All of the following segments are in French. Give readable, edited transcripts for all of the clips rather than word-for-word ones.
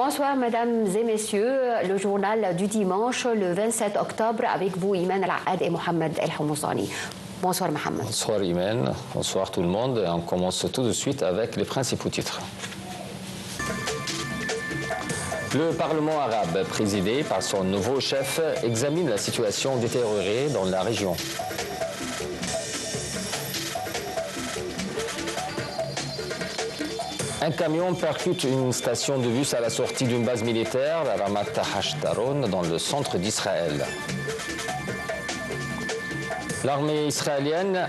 Bonsoir mesdames et messieurs, le journal du dimanche le 27 octobre avec vous Iman Al-Aad et Mohamed El-Homouzani. Bonsoir Mohamed. Bonsoir Iman, bonsoir tout le monde. On commence tout de suite avec les principaux titres. Le Parlement arabe, présidé par son nouveau chef, examine la situation détériorée dans la région. Un camion percute une station de bus à la sortie d'une base militaire à Ramat Hashtaron dans le centre d'Israël. L'armée israélienne.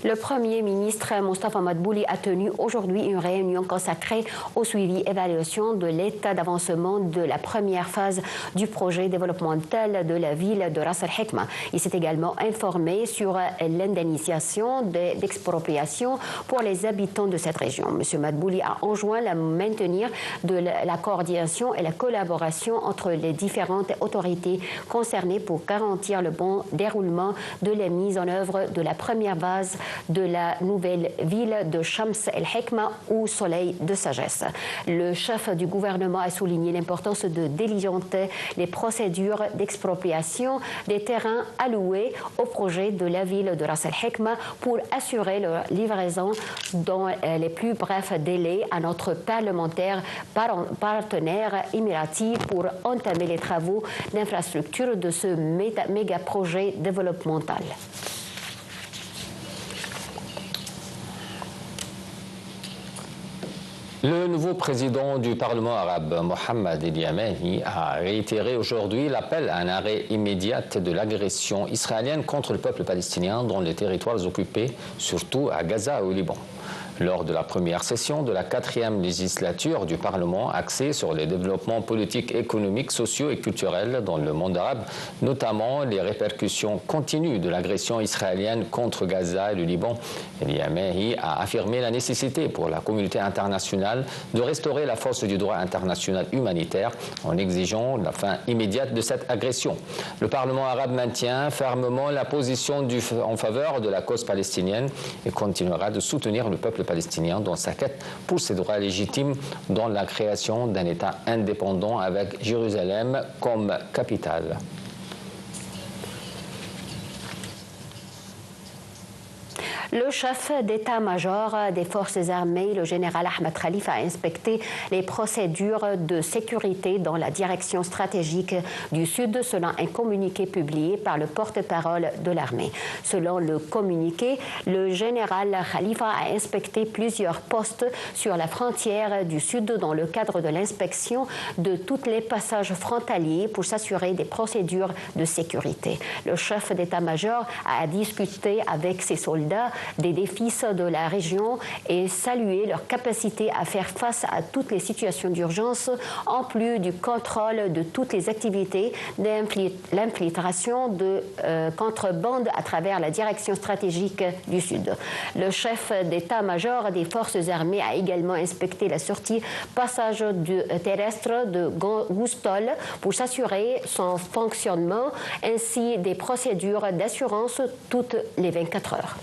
Le Premier ministre Mostafa Madbouli a tenu aujourd'hui une réunion consacrée au suivi et évaluation de l'état d'avancement de la première phase du projet développemental de la ville de Ras Al-Hikma. Il s'est également informé sur l'indemnisation d'expropriation pour les habitants de cette région. M. Madbouli a enjoint à maintenir de la coordination et la collaboration entre les différentes autorités concernées pour garantir le bon déroulement de la mise en œuvre de la première phase de la nouvelle ville de Shams el-Hikma ou Soleil de Sagesse. Le chef du gouvernement a souligné l'importance de diligenter les procédures d'expropriation des terrains alloués au projet de la ville de Ras el-Hikma pour assurer leur livraison dans les plus brefs délais à notre parlementaire partenaire émirati pour entamer les travaux d'infrastructure de ce méga projet développemental. Le nouveau président du Parlement arabe, Mohamed El-Yamani, a réitéré aujourd'hui l'appel à un arrêt immédiat de l'agression israélienne contre le peuple palestinien dans les territoires occupés, surtout à Gaza et au Liban. Lors de la première session de la 4e législature du Parlement axée sur les développements politiques, économiques, sociaux et culturels dans le monde arabe, notamment les répercussions continues de l'agression israélienne contre Gaza et le Liban, El-Yamani a affirmé la nécessité pour la communauté internationale de restaurer la force du droit international humanitaire en exigeant la fin immédiate de cette agression. Le Parlement arabe maintient fermement la position en faveur de la cause palestinienne et continuera de soutenir le peuple palestinien dans sa quête pour ses droits légitimes dans la création d'un État indépendant avec Jérusalem comme capitale. Le chef d'état-major des forces armées, le général Ahmed Khalifa, a inspecté les procédures de sécurité dans la direction stratégique du Sud, selon un communiqué publié par le porte-parole de l'armée. Selon le communiqué, le général Khalifa a inspecté plusieurs postes sur la frontière du Sud dans le cadre de l'inspection de tous les passages frontaliers pour s'assurer des procédures de sécurité. Le chef d'état-major a discuté avec ses soldats des défis de la région et salué leur capacité à faire face à toutes les situations d'urgence, en plus du contrôle de toutes les activités d'infiltration de contrebande à travers la direction stratégique du Sud. Le chef d'état-major des forces armées a également inspecté la sortie passage terrestre de Goustol pour s'assurer son fonctionnement ainsi des procédures d'assurance toutes les 24 heures.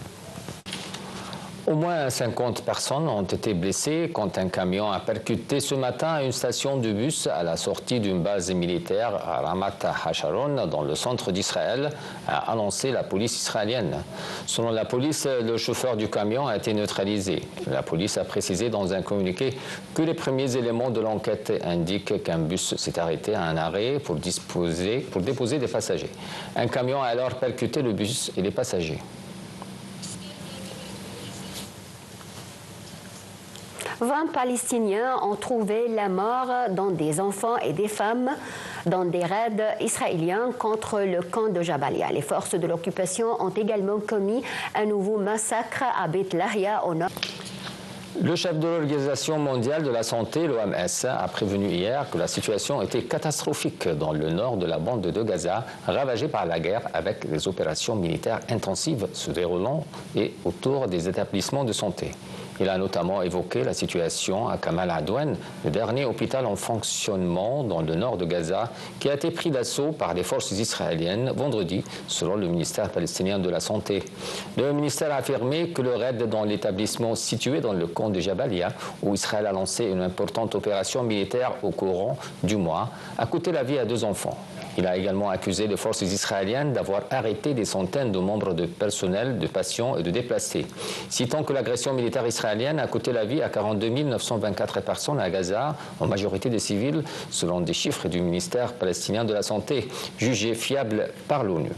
Au moins 50 personnes ont été blessées quand un camion a percuté ce matin une station de bus à la sortie d'une base militaire à Ramat Hasharon, dans le centre d'Israël, a annoncé la police israélienne. Selon la police, le chauffeur du camion a été neutralisé. La police a précisé dans un communiqué que les premiers éléments de l'enquête indiquent qu'un bus s'est arrêté à un arrêt pour déposer des passagers. Un camion a alors percuté le bus et les passagers. 20 Palestiniens ont trouvé la mort, dont des enfants et des femmes, dans des raids israéliens contre le camp de Jabalia. Les forces de l'occupation ont également commis un nouveau massacre à Beit Lahia au nord. Le chef de l'Organisation mondiale de la santé, l'OMS, a prévenu hier que la situation était catastrophique dans le nord de la bande de Gaza, ravagée par la guerre avec les opérations militaires intensives se déroulant et autour des établissements de santé. Il a notamment évoqué la situation à Kamal Adwan, le dernier hôpital en fonctionnement dans le nord de Gaza, qui a été pris d'assaut par les forces israéliennes vendredi, selon le ministère palestinien de la Santé. Le ministère a affirmé que le raid dans l'établissement situé dans le camp de Jabalia, où Israël a lancé une importante opération militaire au courant du mois, a coûté la vie à 2 enfants. Il a également accusé les forces israéliennes d'avoir arrêté des centaines de membres de personnel, de patients et de déplacés, citant que l'agression militaire israélienne a coûté la vie à 42 924 personnes à Gaza, en majorité des civils, selon des chiffres du ministère palestinien de la Santé, jugés fiables par l'ONU.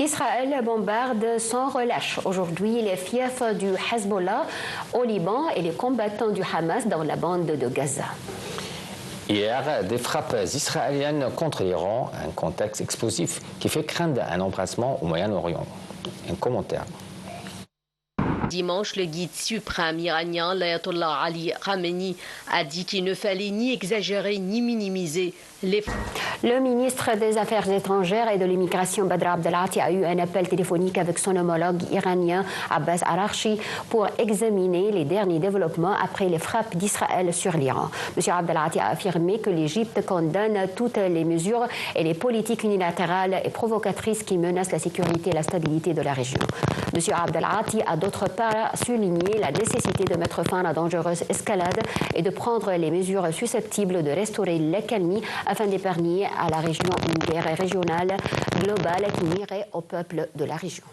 Israël bombarde sans relâche aujourd'hui les fiefs du Hezbollah au Liban et les combattants du Hamas dans la bande de Gaza. Hier, des frappes israéliennes contre l'Iran, un contexte explosif qui fait craindre un embrasement au Moyen-Orient. Un commentaire. Dimanche, le guide suprême iranien, l'ayatollah Ali Khamenei, a dit qu'il ne fallait ni exagérer ni minimiser les... Le ministre des Affaires étrangères et de l'immigration, Badr Abdelati, a eu un appel téléphonique avec son homologue iranien, Abbas Araghchi, pour examiner les derniers développements après les frappes d'Israël sur l'Iran. M. Abdelati a affirmé que l'Égypte condamne toutes les mesures et les politiques unilatérales et provocatrices qui menacent la sécurité et la stabilité de la région. M. Abdelati a d'autre part souligné la nécessité de mettre fin à la dangereuse escalade et de prendre les mesures susceptibles de restaurer l'accalmie afin d'épargner à la région une guerre régionale globale qui nuirait au peuple de la région.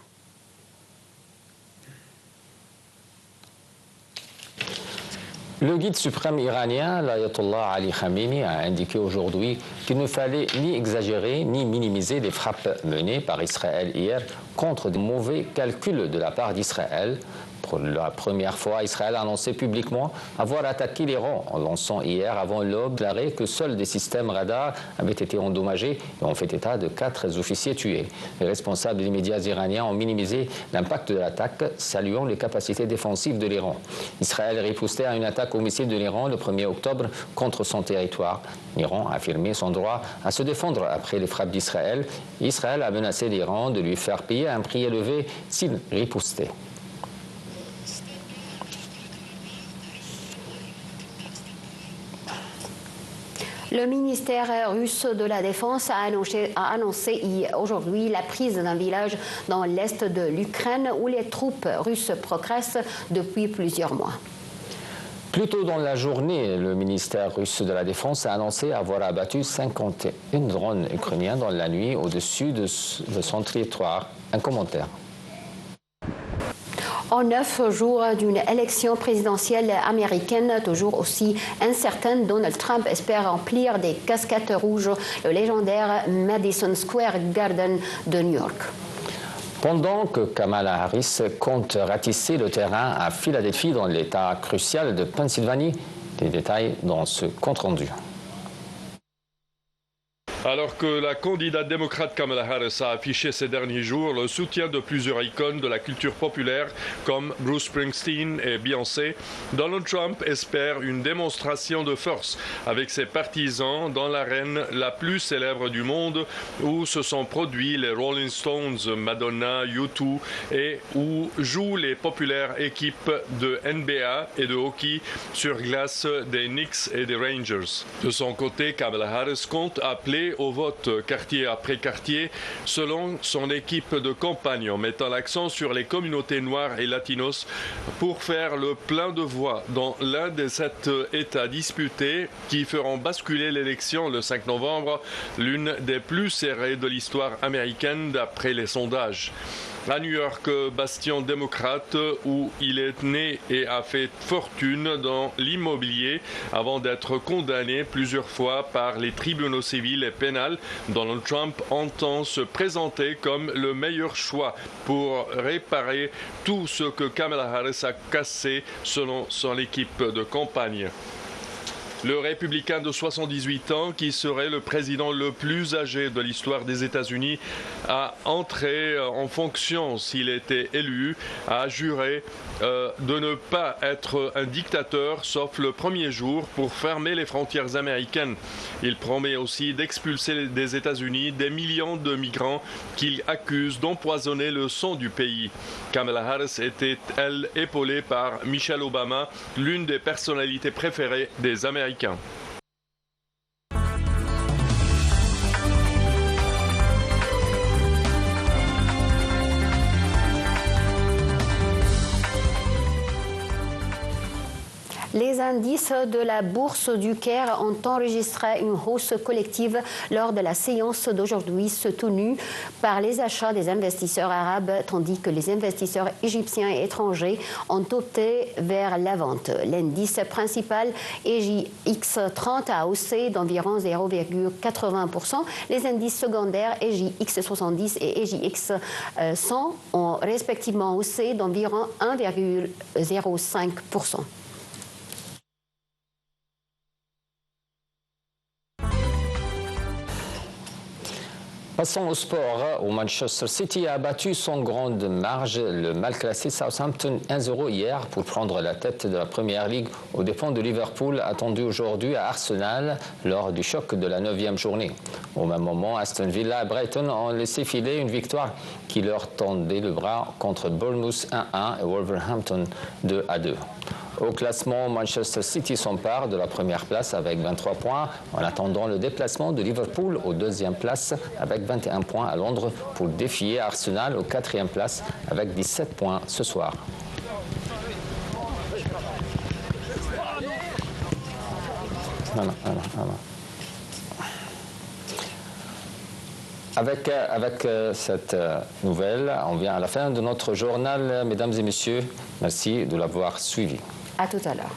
Le guide suprême iranien, l'ayatollah Ali Khamenei, a indiqué aujourd'hui qu'il ne fallait ni exagérer ni minimiser les frappes menées par Israël hier contre de mauvais calculs de la part d'Israël. Pour la première fois, Israël a annoncé publiquement avoir attaqué l'Iran en lançant hier avant l'aube déclaré que seuls des systèmes radars avaient été endommagés et ont fait état de 4 officiers tués. Les responsables des médias iraniens ont minimisé l'impact de l'attaque, saluant les capacités défensives de l'Iran. Israël ripostait à une attaque au missile de l'Iran le 1er octobre contre son territoire. L'Iran a affirmé son droit à se défendre après les frappes d'Israël. Israël a menacé l'Iran de lui faire payer un prix élevé s'il ripostait. Le ministère russe de la Défense a annoncé aujourd'hui la prise d'un village dans l'est de l'Ukraine où les troupes russes progressent depuis plusieurs mois. Plus tôt dans la journée, le ministère russe de la Défense a annoncé avoir abattu 51 drones ukrainiens dans la nuit au-dessus de son territoire. Un commentaire. En 9 jours d'une élection présidentielle américaine toujours aussi incertaine, Donald Trump espère remplir des casquettes rouges le légendaire Madison Square Garden de New York. Pendant que Kamala Harris compte ratisser le terrain à Philadelphie dans l'État crucial de Pennsylvanie, des détails dans ce compte-rendu. Alors que la candidate démocrate Kamala Harris a affiché ces derniers jours le soutien de plusieurs icônes de la culture populaire comme Bruce Springsteen et Beyoncé, Donald Trump espère une démonstration de force avec ses partisans dans l'arène la plus célèbre du monde où se sont produits les Rolling Stones, Madonna, U2 et où jouent les populaires équipes de NBA et de hockey sur glace des Knicks et des Rangers. De son côté, Kamala Harris compte appeler au vote quartier après quartier selon son équipe de campagne en mettant l'accent sur les communautés noires et latinos pour faire le plein de voix dans l'un des 7 États disputés qui feront basculer l'élection le 5 novembre, l'une des plus serrées de l'histoire américaine d'après les sondages. À New York, bastion démocrate où il est né et a fait fortune dans l'immobilier avant d'être condamné plusieurs fois par les tribunaux civils et pénals, Donald Trump entend se présenter comme le meilleur choix pour réparer tout ce que Kamala Harris a cassé selon son équipe de campagne. Le républicain de 78 ans, qui serait le président le plus âgé de l'histoire des États-Unis, a entré en fonction s'il était élu, a juré de ne pas être un dictateur sauf le premier jour pour fermer les frontières américaines. Il promet aussi d'expulser des États-Unis des millions de migrants qu'il accuse d'empoisonner le sang du pays. Kamala Harris était, elle, épaulée par Michelle Obama, l'une des personnalités préférées des Américains. Les indices de la bourse du Caire ont enregistré une hausse collective lors de la séance d'aujourd'hui soutenue par les achats des investisseurs arabes, tandis que les investisseurs égyptiens et étrangers ont opté vers la vente. L'indice principal EJX30 a haussé d'environ 0,80%. Les indices secondaires EJX70 et EJX100 ont respectivement haussé d'environ 1,05%. Passons au sport, où Manchester City a battu sans grande marge le mal classé Southampton 1-0 hier pour prendre la tête de la Première Ligue aux dépens de Liverpool, attendu aujourd'hui à Arsenal lors du choc de la 9e journée. Au même moment, Aston Villa et Brighton ont laissé filer une victoire qui leur tendait le bras contre Bournemouth 1-1 et Wolverhampton 2-2. Au classement, Manchester City s'empare de la première place avec 23 points, en attendant le déplacement de Liverpool aux deuxième place avec 21 points à Londres pour défier Arsenal aux quatrième place avec 17 points ce soir. Voilà. Avec cette nouvelle, on vient à la fin de notre journal. Mesdames et messieurs, merci de l'avoir suivi. À tout à l'heure.